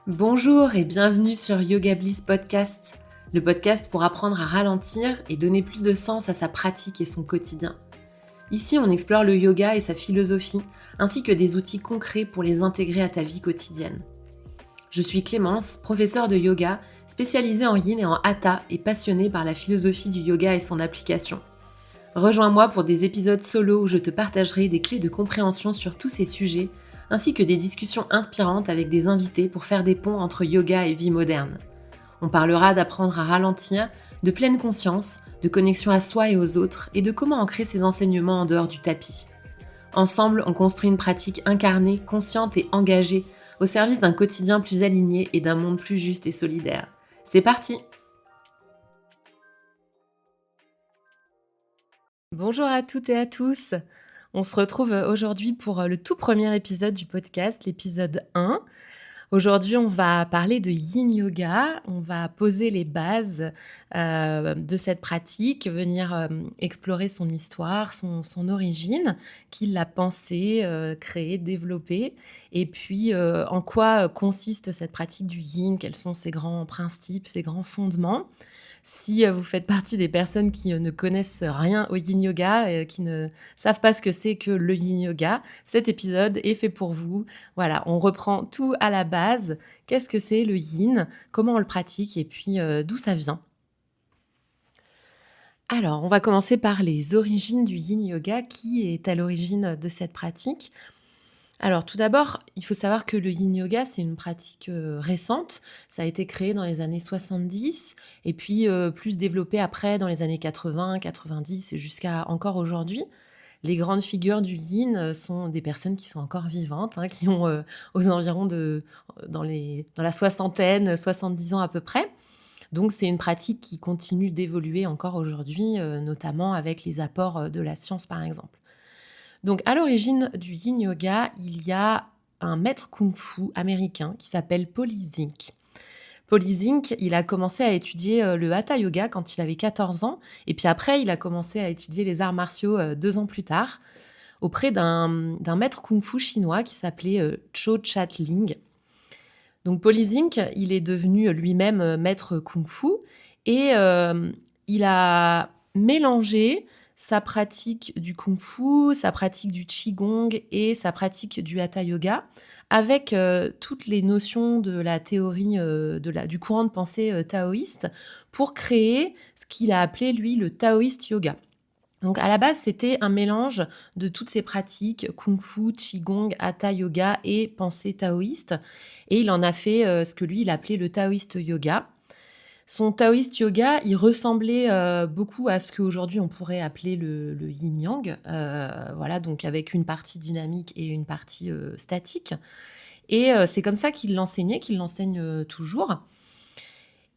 Bonjour et bienvenue sur Yoga Bliss Podcast, le podcast pour apprendre à ralentir et donner plus de sens à sa pratique et son quotidien. Ici, on explore le yoga et sa philosophie, ainsi que des outils concrets pour les intégrer à ta vie quotidienne. Je suis Clémence, professeure de yoga, spécialisée en yin et en hatha et passionnée par la philosophie du yoga et son application. Rejoins-moi pour des épisodes solo où je te partagerai des clés de compréhension sur tous ces sujets, ainsi que des discussions inspirantes avec des invités pour faire des ponts entre yoga et vie moderne. On parlera d'apprendre à ralentir, de pleine conscience, de connexion à soi et aux autres, et de comment ancrer ces enseignements en dehors du tapis. Ensemble, on construit une pratique incarnée, consciente et engagée, au service d'un quotidien plus aligné et d'un monde plus juste et solidaire. C'est parti! Bonjour à toutes et à tous. On se retrouve aujourd'hui pour le tout premier épisode du podcast, l'épisode 1. Aujourd'hui, on va parler de yin yoga. On va poser les bases de cette pratique, venir explorer son histoire, son origine, qui l'a pensée, créée, développée, et puis en quoi consiste cette pratique du yin, quels sont ses grands principes, ses grands fondements. Si vous faites partie des personnes qui ne connaissent rien au yin yoga, qui ne savent pas ce que c'est que le yin yoga, cet épisode est fait pour vous. Voilà, on reprend tout à la base. Qu'est-ce que c'est le yin? Comment on le pratique? Et puis d'où ça vient? Alors, on va commencer par les origines du yin yoga. Qui est à l'origine de cette pratique? Alors tout d'abord, il faut savoir que le yin yoga, c'est une pratique, récente. Ça a été créé dans les années 70 et puis, plus développé après dans les années 80-90 et jusqu'à encore aujourd'hui. Les grandes figures du yin, sont des personnes qui sont encore vivantes, hein, qui ont, aux environs de dans la soixantaine, 70 ans à peu près. Donc c'est une pratique qui continue d'évoluer encore aujourd'hui, notamment avec les apports, de la science, par exemple. Donc, à l'origine du yin yoga, il y a un maître kung-fu américain qui s'appelle Polly Zink. Polly Zink, il a commencé à étudier le hatha yoga quand il avait 14 ans. Et puis après, il a commencé à étudier les arts martiaux 2 ans plus tard, auprès d'un maître kung-fu chinois qui s'appelait Cho Chat Ling. Donc, Polly Zink, il est devenu lui-même maître kung-fu et il a mélangé sa pratique du kung-fu, sa pratique du qigong et sa pratique du hatha yoga avec toutes les notions de la théorie du courant de pensée taoïste pour créer ce qu'il a appelé lui le taoïste yoga. Donc à la base, c'était un mélange de toutes ces pratiques, kung-fu, qigong, hatha yoga et pensée taoïste. Et il en a fait ce que lui, il appelait le taoïste yoga. Son taoïste yoga, il ressemblait beaucoup à ce qu'aujourd'hui on pourrait appeler le yin-yang. Voilà, donc avec une partie dynamique et une partie statique. Et c'est comme ça qu'il l'enseignait, qu'il l'enseigne toujours.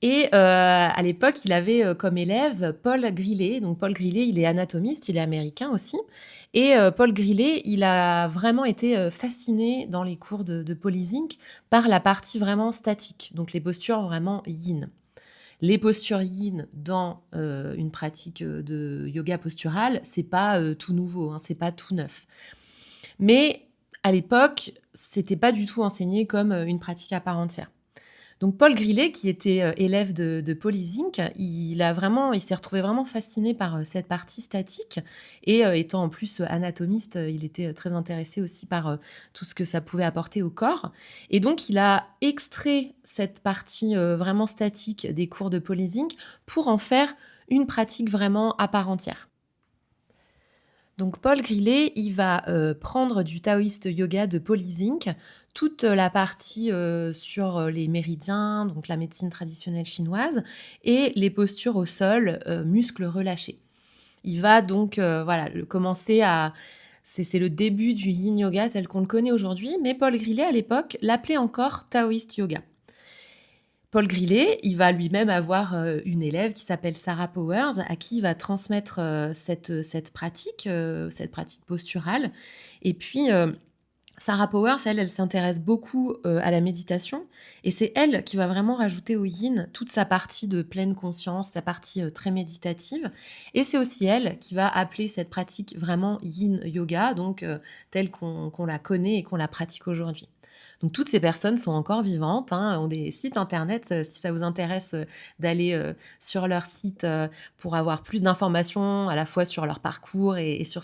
Et à l'époque, il avait, comme élève Paul Grillet. Donc Paul Grillet, il est anatomiste, il est américain aussi et Paul Grillet, il a vraiment été, fasciné dans les cours de Polly Zink par la partie vraiment statique, donc les postures vraiment yin. Les postures yin dans, une pratique, de yoga postural, c'est pas, tout nouveau, hein, c'est pas tout neuf. Mais à l'époque, c'était pas du tout enseigné comme, une pratique à part entière. Donc Paul Grillet, qui était, élève de Polly Zink, il s'est retrouvé vraiment fasciné par, cette partie statique et étant en plus, anatomiste, il était, très intéressé aussi par, tout ce que ça pouvait apporter au corps et donc il a extrait cette partie, vraiment statique des cours de Polly Zink pour en faire une pratique vraiment à part entière. Donc Paul Grillet, il va, prendre du taoïste yoga de Polly Zink, toute la partie, sur, les méridiens, donc la médecine traditionnelle chinoise et les postures au sol, muscles relâchés. Il va donc, voilà, commencer à c'est le début du yin yoga tel qu'on le connaît aujourd'hui, mais Paul Grillet, à l'époque, l'appelait encore taoïste yoga. Paul Grillet, il va lui-même avoir, une élève qui s'appelle Sarah Powers, à qui il va transmettre, cette pratique posturale et puis, Sarah Powers, elle s'intéresse beaucoup, à la méditation et c'est elle qui va vraiment rajouter au yin toute sa partie de pleine conscience, sa partie, très méditative et c'est aussi elle qui va appeler cette pratique vraiment yin yoga, donc telle qu'on la connaît et qu'on la pratique aujourd'hui. Donc toutes ces personnes sont encore vivantes, hein, ont des sites internet, si ça vous intéresse, d'aller, sur leur site, pour avoir plus d'informations à la fois sur leur parcours et sur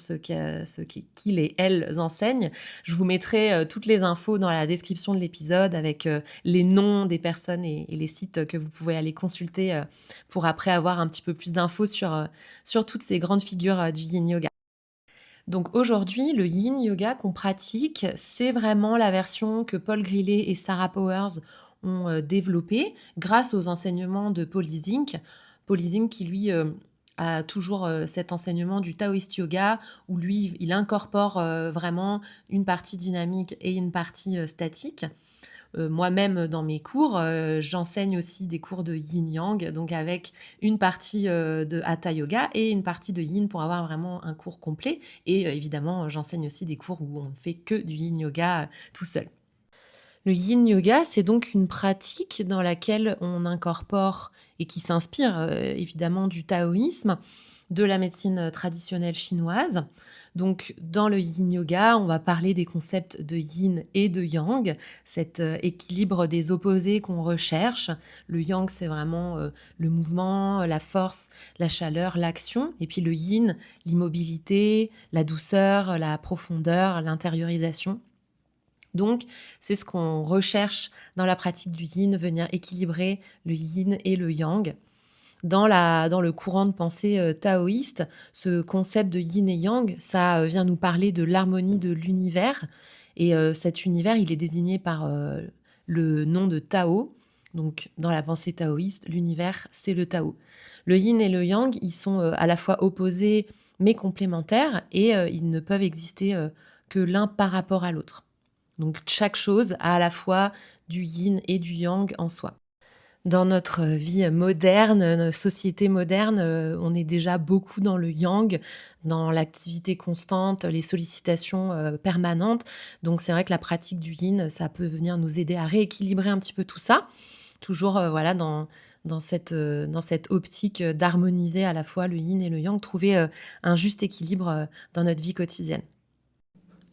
qu'ils et elles enseignent. Je vous mettrai, toutes les infos dans la description de l'épisode avec, les noms des personnes et les sites que vous pouvez aller consulter, pour après avoir un petit peu plus d'infos sur toutes ces grandes figures, du yin yoga. Donc aujourd'hui, le yin yoga qu'on pratique, c'est vraiment la version que Paul Grillet et Sarah Powers ont développée grâce aux enseignements de Paul Ising. Paul Ising qui lui a toujours cet enseignement du Taoist yoga où lui, il incorpore vraiment une partie dynamique et une partie statique. Moi-même, dans mes cours, j'enseigne aussi des cours de yin-yang, donc avec une partie, de hatha yoga et une partie de yin pour avoir vraiment un cours complet et évidemment, j'enseigne aussi des cours où on ne fait que du yin yoga, tout seul. Le yin yoga, c'est donc une pratique dans laquelle on incorpore et qui s'inspire, évidemment du taoïsme, de la médecine, traditionnelle chinoise. Donc dans le yin yoga, on va parler des concepts de yin et de yang, cet, équilibre des opposés qu'on recherche. Le yang, c'est vraiment, le mouvement, la force, la chaleur, l'action et puis le yin, l'immobilité, la douceur, la profondeur, l'intériorisation. Donc, c'est ce qu'on recherche dans la pratique du yin, venir équilibrer le yin et le yang. Dans le courant de pensée taoïste, ce concept de yin et yang, ça vient nous parler de l'harmonie de l'univers. Et cet univers, il est désigné par le nom de Tao. Donc, dans la pensée taoïste, l'univers, c'est le Tao. Le yin et le yang, ils sont à la fois opposés mais complémentaires et ils ne peuvent exister que l'un par rapport à l'autre. Donc chaque chose a à la fois du yin et du yang en soi. Dans notre vie moderne, notre société moderne, on est déjà beaucoup dans le yang, dans l'activité constante, les sollicitations, permanentes. Donc c'est vrai que la pratique du yin, ça peut venir nous aider à rééquilibrer un petit peu tout ça. Toujours, voilà dans cette optique, d'harmoniser à la fois le yin et le yang, trouver, un juste équilibre, dans notre vie quotidienne.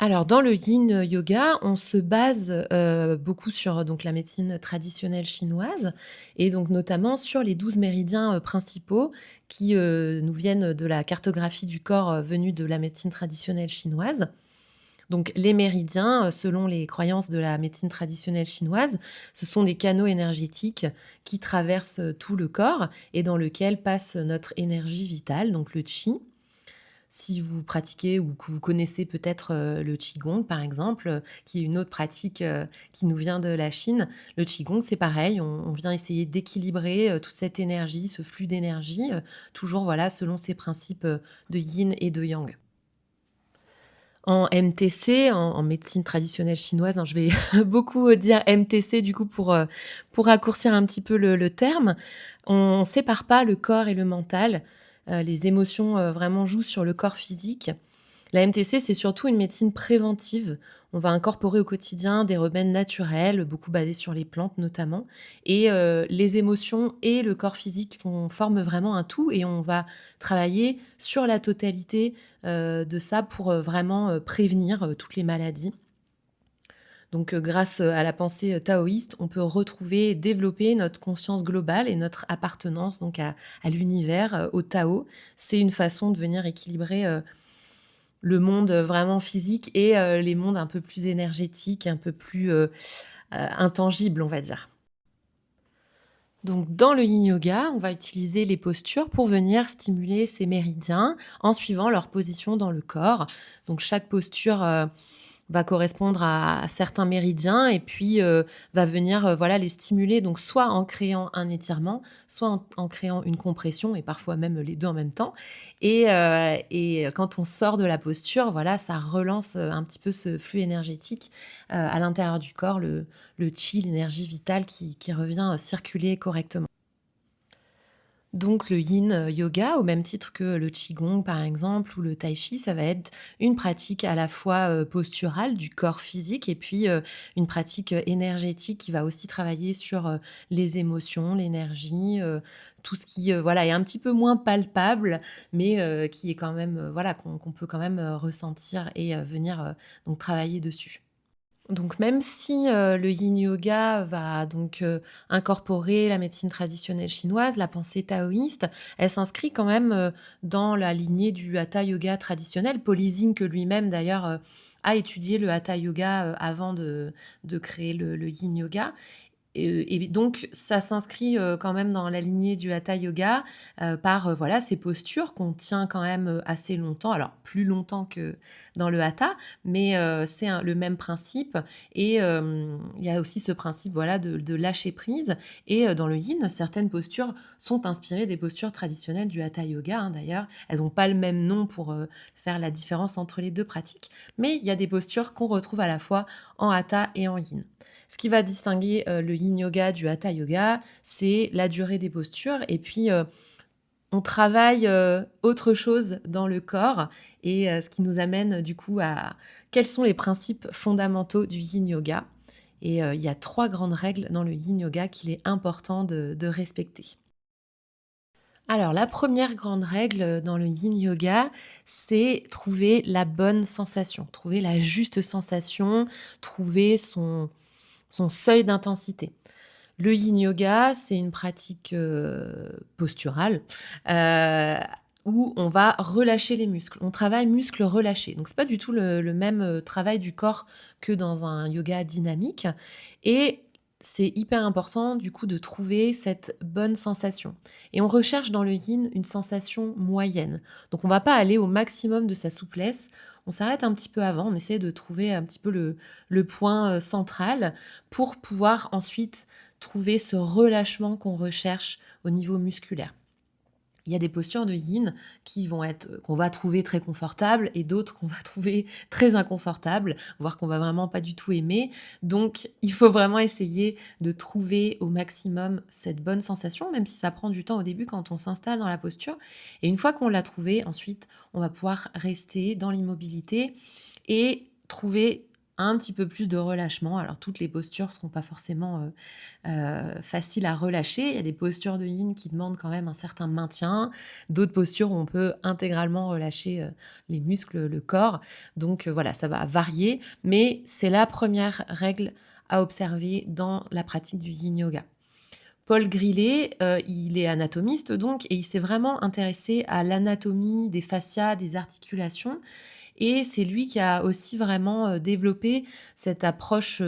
Alors dans le yin yoga, on se base, beaucoup sur, donc la médecine traditionnelle chinoise et donc notamment sur les 12 méridiens, principaux qui, nous viennent de la cartographie du corps, venue de la médecine traditionnelle chinoise. Donc les méridiens, selon les croyances de la médecine traditionnelle chinoise, ce sont des canaux énergétiques qui traversent, tout le corps et dans lequel passe notre énergie vitale, donc le qi. Si vous pratiquez ou que vous connaissez peut-être, le qigong par exemple, qui est une autre pratique, qui nous vient de la Chine. Le qigong, c'est pareil, on vient essayer d'équilibrer, toute cette énergie, ce flux d'énergie, toujours voilà selon ces principes, de yin et de yang. En MTC, en médecine traditionnelle chinoise, hein, je vais beaucoup, dire MTC du coup pour raccourcir un petit peu le terme. On sépare pas le corps et le mental. Les émotions, vraiment jouent sur le corps physique. La MTC, c'est surtout une médecine préventive. On va incorporer au quotidien des remèdes naturels, beaucoup basés sur les plantes notamment et les émotions et le corps physique forment vraiment un tout et on va travailler sur la totalité, de ça pour, vraiment, prévenir, toutes les maladies. Donc grâce, à la pensée, taoïste, on peut retrouver et développer notre conscience globale et notre appartenance donc à l'univers, au Tao. C'est une façon de venir équilibrer, le monde, vraiment physique et les mondes un peu plus énergétiques, un peu plus, intangibles, on va dire. Donc dans le yin yoga, on va utiliser les postures pour venir stimuler ces méridiens en suivant leur position dans le corps. Donc chaque posture, va correspondre à certains méridiens et puis, va venir, voilà les stimuler donc soit en créant un étirement, soit en créant une compression et parfois même les 2 en même temps et quand on sort de la posture, voilà, ça relance, un petit peu ce flux énergétique, à l'intérieur du corps, le qi, l'énergie vitale qui revient, circuler correctement. Donc le yin yoga, au même titre que le qigong par exemple ou le tai chi, ça va être une pratique à la fois, posturale du corps physique et puis, une pratique, énergétique qui va aussi travailler sur, les émotions, l'énergie, tout ce qui, voilà est un petit peu moins palpable mais, qui est quand même, voilà qu'on peut quand même, ressentir et venir, donc travailler dessus. Donc même si, le yin yoga va donc, incorporer la médecine traditionnelle chinoise, la pensée taoïste, elle s'inscrit quand même, dans la lignée du hatha yoga traditionnel. Paul que lui-même d'ailleurs, a étudié le hatha yoga, avant de créer le yin yoga. Et donc ça s'inscrit, quand même dans la lignée du hatha yoga, par, voilà, ces postures qu'on tient quand même, assez longtemps. Alors plus longtemps que dans le hatha, mais c'est le même principe et il y a aussi ce principe, voilà, de lâcher prise et dans le yin, certaines postures sont inspirées des postures traditionnelles du hatha yoga, hein, d'ailleurs. Elles n'ont pas le même nom pour, faire la différence entre les 2 pratiques, mais il y a des postures qu'on retrouve à la fois en hatha et en yin. Ce qui va distinguer, le yin yoga du hatha yoga, c'est la durée des postures et puis, on travaille, autre chose dans le corps et ce qui nous amène du coup à quels sont les principes fondamentaux du yin yoga et il y a 3 grandes règles dans le yin yoga qu'il est important de respecter. Alors la première grande règle, dans le yin yoga, c'est trouver la bonne sensation, trouver la juste sensation, trouver son seuil d'intensité. Le yin yoga, c'est une pratique, posturale, heu, où on va relâcher les muscles. On travaille muscles relâchés. Donc c'est pas du tout le même, travail du corps que dans un yoga dynamique et c'est hyper important du coup de trouver cette bonne sensation et on recherche dans le yin une sensation moyenne. Donc on va pas aller au maximum de sa souplesse, on s'arrête un petit peu avant, on essaie de trouver un petit peu le point, central pour pouvoir ensuite trouver ce relâchement qu'on recherche au niveau musculaire. Il y a des postures de yin qu'on va trouver très confortables et d'autres qu'on va trouver très inconfortables, voire qu'on va vraiment pas du tout aimer. Donc, il faut vraiment essayer de trouver au maximum cette bonne sensation, même si ça prend du temps au début quand on s'installe dans la posture. Et une fois qu'on l'a trouvée, ensuite, on va pouvoir rester dans l'immobilité et trouver un petit peu plus de relâchement. Alors, toutes les postures ne seront pas forcément faciles à relâcher. Il y a des postures de yin qui demandent quand même un certain maintien, d'autres postures où on peut intégralement relâcher les muscles, le corps. Donc voilà, ça va varier, mais c'est la première règle à observer dans la pratique du yin yoga. Paul Grillet, il est anatomiste donc et il s'est vraiment intéressé à l'anatomie des fascias, des articulations et c'est lui qui a aussi vraiment, développé cette approche,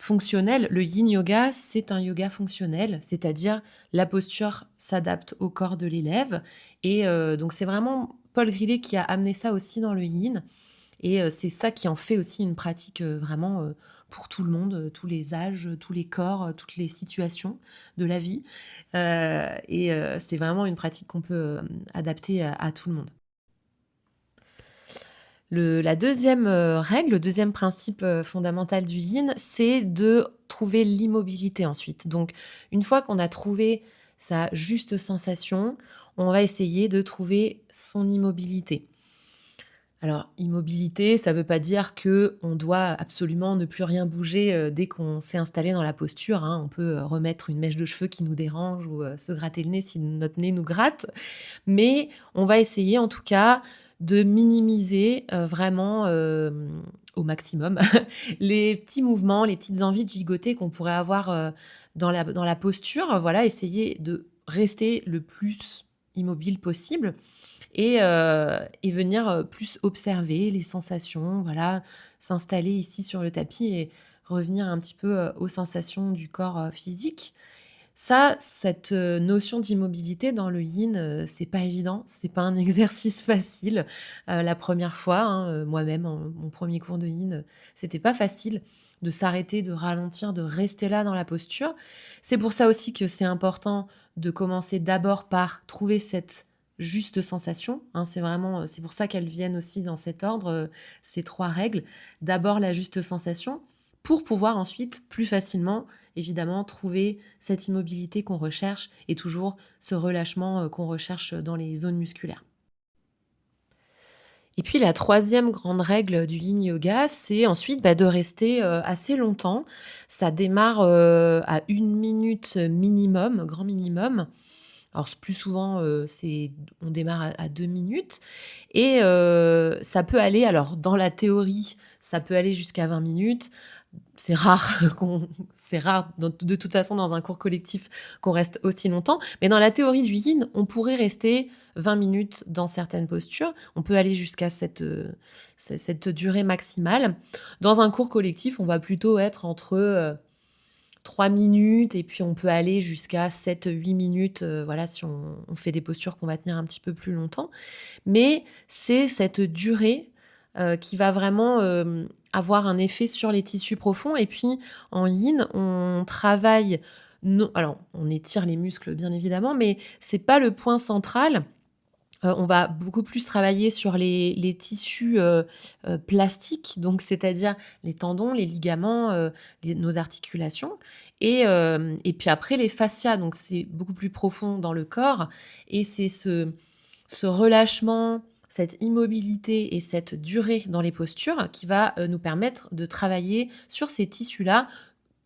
fonctionnelle. Le yin yoga, c'est un yoga fonctionnel, c'est-à-dire la posture s'adapte au corps de l'élève et donc c'est vraiment Paul Grillet qui a amené ça aussi dans le yin et c'est ça qui en fait aussi une pratique, vraiment, pour tout le monde, tous les âges, tous les corps, toutes les situations de la vie, et c'est vraiment une pratique qu'on peut, adapter à tout le monde. La deuxième règle, le deuxième principe, fondamental du yin, c'est de trouver l'immobilité ensuite. Donc une fois qu'on a trouvé sa juste sensation, on va essayer de trouver son immobilité. Alors immobilité, ça ne veut pas dire que on doit absolument ne plus rien bouger, dès qu'on s'est installé dans la posture, hein. On peut, remettre une mèche de cheveux qui nous dérange ou, se gratter le nez si notre nez nous gratte. Mais on va essayer en tout cas de minimiser, vraiment, au maximum les petits mouvements, les petites envies de gigoter qu'on pourrait avoir, dans la posture. Voilà, essayer de rester le plus immobile possible et venir, plus observer les sensations, voilà, s'installer ici sur le tapis et revenir un petit peu, aux sensations du corps, physique. Ça, cette, notion d'immobilité dans le yin, c'est pas évident, c'est pas un exercice facile. La première fois, hein, moi-même en mon premier cours de yin, c'était pas facile de s'arrêter, de ralentir, de rester là dans la posture. C'est pour ça aussi que c'est important de commencer d'abord par trouver cette juste sensation, hein. C'est vraiment, c'est pour ça qu'elles viennent aussi dans cet ordre, ces 3 règles. D'abord la juste sensation pour pouvoir ensuite plus facilement évidemment trouver cette immobilité qu'on recherche et toujours ce relâchement, qu'on recherche dans les zones musculaires. Et puis la troisième grande règle du yin yoga, c'est ensuite, bah, de rester, assez longtemps. Ça démarre, à 1 minute minimum, grand minimum. Alors plus souvent, on démarre à 2 minutes et ça peut aller alors dans la théorie, ça peut aller jusqu'à 20 minutes. C'est rare c'est rare de toute façon dans un cours collectif qu'on reste aussi longtemps, mais dans la théorie du yin, on pourrait rester 20 minutes dans certaines postures. On peut aller jusqu'à cette durée maximale. Dans un cours collectif, on va plutôt être entre, 3 minutes et puis on peut aller jusqu'à 7-8 minutes, voilà, si on fait des postures qu'on va tenir un petit peu plus longtemps. Mais c'est cette durée, qui va vraiment, avoir un effet sur les tissus profonds et puis en yin, on travaille non alors on étire les muscles bien évidemment, mais c'est pas le point central. On va beaucoup plus travailler sur les tissus, plastiques, donc c'est-à-dire les tendons, les ligaments, nos articulations et puis après les fascias, donc c'est beaucoup plus profond dans le corps et c'est ce relâchement, cette immobilité et cette durée dans les postures qui va, nous permettre de travailler sur ces tissus-là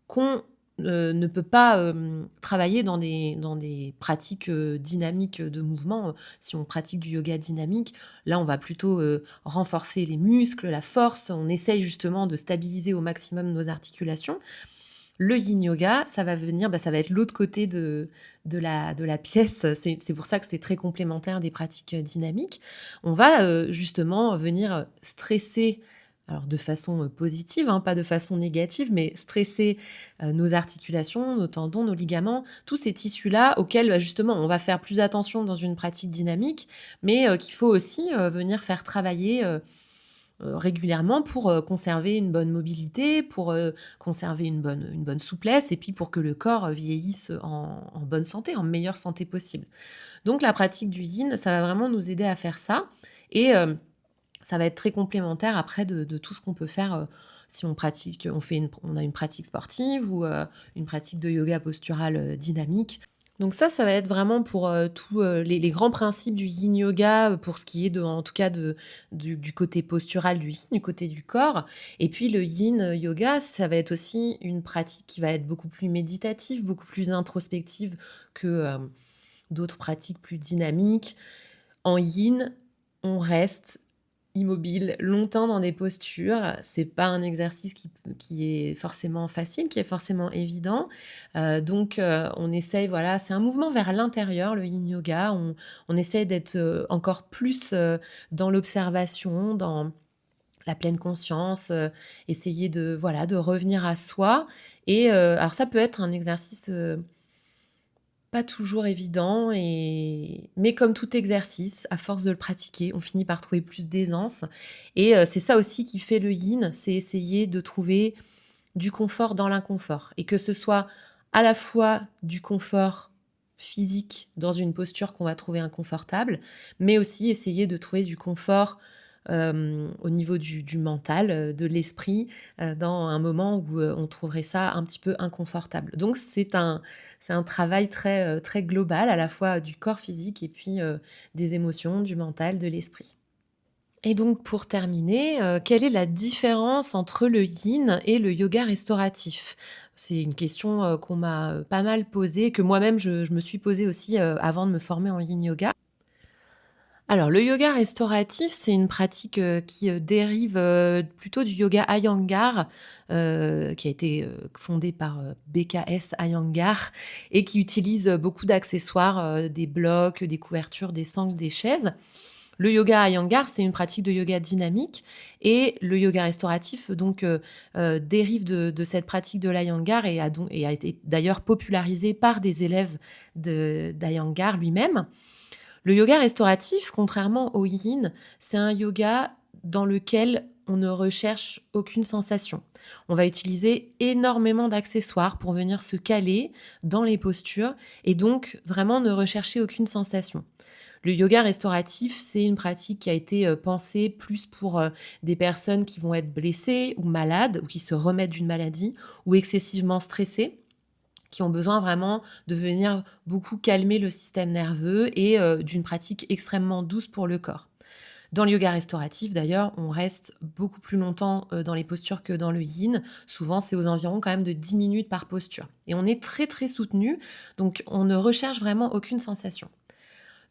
qu'on, ne peut pas, travailler dans des pratiques, dynamiques, de mouvement. Si on pratique du yoga dynamique, là, on va plutôt, renforcer les muscles, la force. On essaye justement de stabiliser au maximum nos articulations. Le yin yoga, ça va venir, ça va être l'autre côté de la pièce. C'est pour ça que c'est très complémentaire des pratiques, dynamiques. On va, justement venir, stresser, alors de façon, positive, hein, pas de façon négative, mais stresser, nos articulations, nos tendons, nos ligaments, tous ces tissus-là auxquels, justement, on va faire plus attention dans une pratique dynamique, mais qu'il faut aussi, venir faire travailler, régulièrement pour, conserver une bonne mobilité, pour, conserver une bonne souplesse et puis pour que le corps, vieillisse en bonne santé, en meilleure santé possible. Donc la pratique du yin, ça va vraiment nous aider à faire ça et ça va être très complémentaire après de tout ce qu'on peut faire, si on a une pratique sportive ou, une pratique de yoga postural, dynamique. Donc ça va être vraiment pour, tous, les grands principes du yin yoga, pour ce qui est en tout cas du côté postural du yin, du côté du corps. Et puis le yin yoga, ça va être aussi une pratique qui va être beaucoup plus méditative, beaucoup plus introspective que, d'autres pratiques plus dynamiques. En yin, on reste immobile longtemps dans des postures. C'est pas un exercice qui est forcément facile, qui est forcément évident. Donc on essaye, voilà, c'est un mouvement vers l'intérieur, le yin yoga. On essaye d'être, encore plus, dans l'observation, dans la pleine conscience, essayer de, voilà, de revenir à soi et alors ça peut être un exercice, pas toujours évident mais comme tout exercice, à force de le pratiquer, on finit par trouver plus d'aisance et c'est ça aussi qui fait le yin, c'est essayer de trouver du confort dans l'inconfort et que ce soit à la fois du confort physique dans une posture qu'on va trouver inconfortable, mais aussi essayer de trouver du confort, au niveau du mental, de l'esprit, dans un moment où, on trouverait ça un petit peu inconfortable. Donc c'est un travail très, très global, à la fois du corps physique et puis, des émotions, du mental, de l'esprit. Et donc pour terminer, quelle est la différence entre le yin et le yoga restauratif? C'est une question, qu'on m'a, pas mal posée, que moi-même je me suis posée aussi, avant de me former en yin yoga. Alors le yoga restauratif, c'est une pratique, qui, dérive, plutôt du yoga Iyengar, qui a été, fondé par, BKS Iyengar et qui utilise, beaucoup d'accessoires, des blocs, des couvertures, des sangles, des chaises. Le yoga Iyengar, c'est une pratique de yoga dynamique et le yoga restauratif donc dérive de cette pratique de l'Iyengar et a été d'ailleurs popularisé par des élèves d'Iyengar lui-même. Le yoga restauratif, contrairement au yin, c'est un yoga dans lequel on ne recherche aucune sensation. On va utiliser énormément d'accessoires pour venir se caler dans les postures et donc vraiment ne rechercher aucune sensation. Le yoga restauratif, c'est une pratique qui a été, pensée plus pour, des personnes qui vont être blessées ou malades ou qui se remettent d'une maladie ou excessivement stressées, qui ont besoin vraiment de venir beaucoup calmer le système nerveux et d'une pratique extrêmement douce pour le corps. Dans le yoga restauratif d'ailleurs, on reste beaucoup plus longtemps, dans les postures que dans le yin. Souvent, c'est aux environs quand même de 10 minutes par posture et on est très, très soutenu, donc on ne recherche vraiment aucune sensation.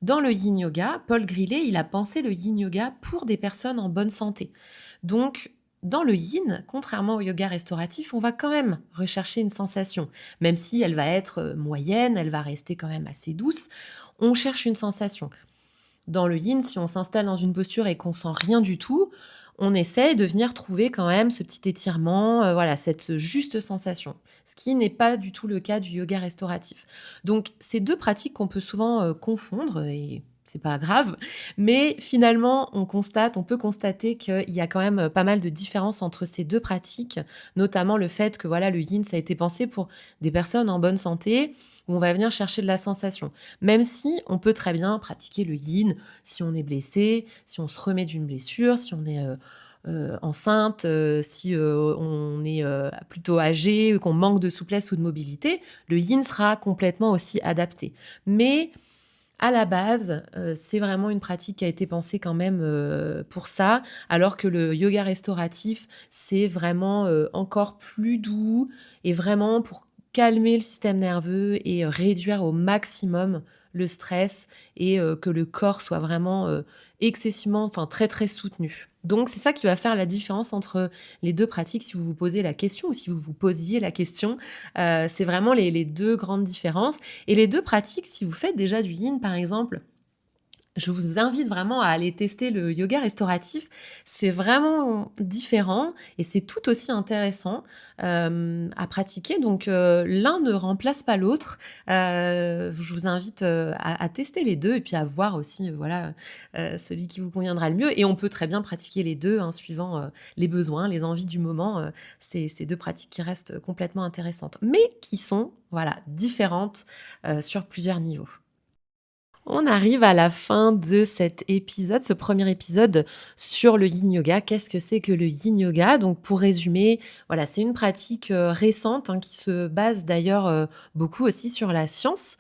Dans le yin yoga, Paul Grillet, il a pensé le yin yoga pour des personnes en bonne santé. Donc, Dans le yin, contrairement au yoga restauratif, on va quand même rechercher une sensation. Même si elle va être moyenne, elle va rester quand même assez douce, on cherche une sensation. Dans le yin, si on s'installe dans une posture et qu'on sent rien du tout, on essaie de venir trouver quand même ce petit étirement, voilà, cette juste sensation. Ce qui n'est pas du tout le cas du yoga restauratif. Donc, c'est 2 pratiques qu'on peut souvent, confondre et c'est pas grave. Mais finalement, on peut constater qu'il y a quand même, pas mal de différences entre ces 2 pratiques, notamment le fait que, voilà, le yin, ça a été pensé pour des personnes en bonne santé, où on va venir chercher de la sensation. Même si on peut très bien pratiquer le yin si on est blessé, si on se remet d'une blessure, si on est, enceinte, si, on est, plutôt âgé, qu'on manque de souplesse ou de mobilité, le yin sera complètement aussi adapté. Mais à la base, c'est vraiment une pratique qui a été pensée quand même, pour ça, alors que le yoga restauratif, c'est vraiment, encore plus doux et vraiment pour calmer le système nerveux et réduire au maximum le stress et que le corps soit vraiment, excessivement enfin très, très soutenu. Donc c'est ça qui va faire la différence entre les 2 pratiques si vous vous posez la question ou si vous vous posiez la question. C'est vraiment les 2 grandes différences et les 2 pratiques, si vous faites déjà du yin, par exemple, je vous invite vraiment à aller tester le yoga restauratif. C'est vraiment différent et c'est tout aussi intéressant, à pratiquer donc l'un ne remplace pas l'autre. Je vous invite, à tester les 2 et puis à voir aussi, voilà, celui qui vous conviendra le mieux et on peut très bien pratiquer les 2 hein, suivant, les besoins, les envies du moment, c'est 2 pratiques qui restent complètement intéressantes, mais qui sont, voilà, différentes, sur plusieurs niveaux. On arrive à la fin de cet épisode, ce premier épisode sur le yin yoga. Qu'est-ce que c'est que le yin yoga? Donc pour résumer, voilà, c'est une pratique, récente, hein, qui se base d'ailleurs, beaucoup aussi sur la science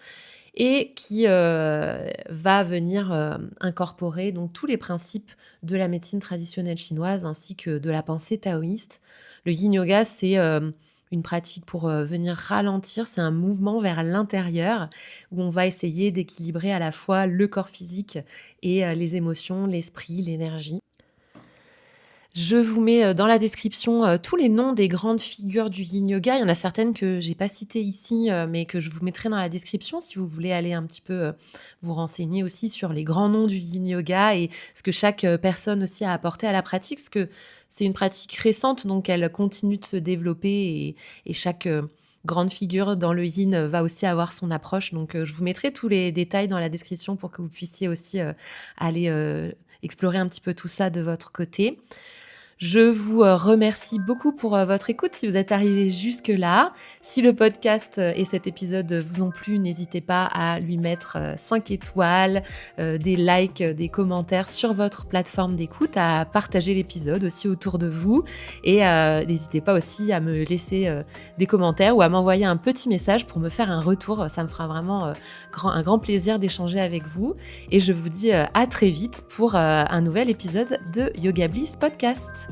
et qui, va venir, incorporer donc tous les principes de la médecine traditionnelle chinoise ainsi que de la pensée taoïste. Le yin yoga, c'est, une pratique pour, venir ralentir, c'est un mouvement vers l'intérieur où on va essayer d'équilibrer à la fois le corps physique et les émotions, l'esprit, l'énergie. Je vous mets, dans la description, tous les noms des grandes figures du yin yoga. Il y en a certaines que j'ai pas citées ici, mais que je vous mettrai dans la description si vous voulez aller un petit peu, vous renseigner aussi sur les grands noms du yin yoga et ce que chaque, personne aussi a apporté à la pratique. Parce que c'est une pratique récente, donc elle continue de se développer et chaque, grande figure dans le yin, va aussi avoir son approche. Donc, je vous mettrai tous les détails dans la description pour que vous puissiez aussi, aller, explorer un petit peu tout ça de votre côté. Je vous, remercie beaucoup pour, votre écoute si vous êtes arrivés jusque-là. Si le podcast, et cet épisode, vous ont plu, n'hésitez pas à lui mettre, 5 étoiles, des likes, des commentaires sur votre plateforme d'écoute, à partager l'épisode aussi autour de vous et n'hésitez pas aussi à me laisser, des commentaires ou à m'envoyer un petit message pour me faire un retour. Ça me fera vraiment, un grand plaisir d'échanger avec vous et je vous dis, à très vite pour, un nouvel épisode de Yoga Bliss Podcast.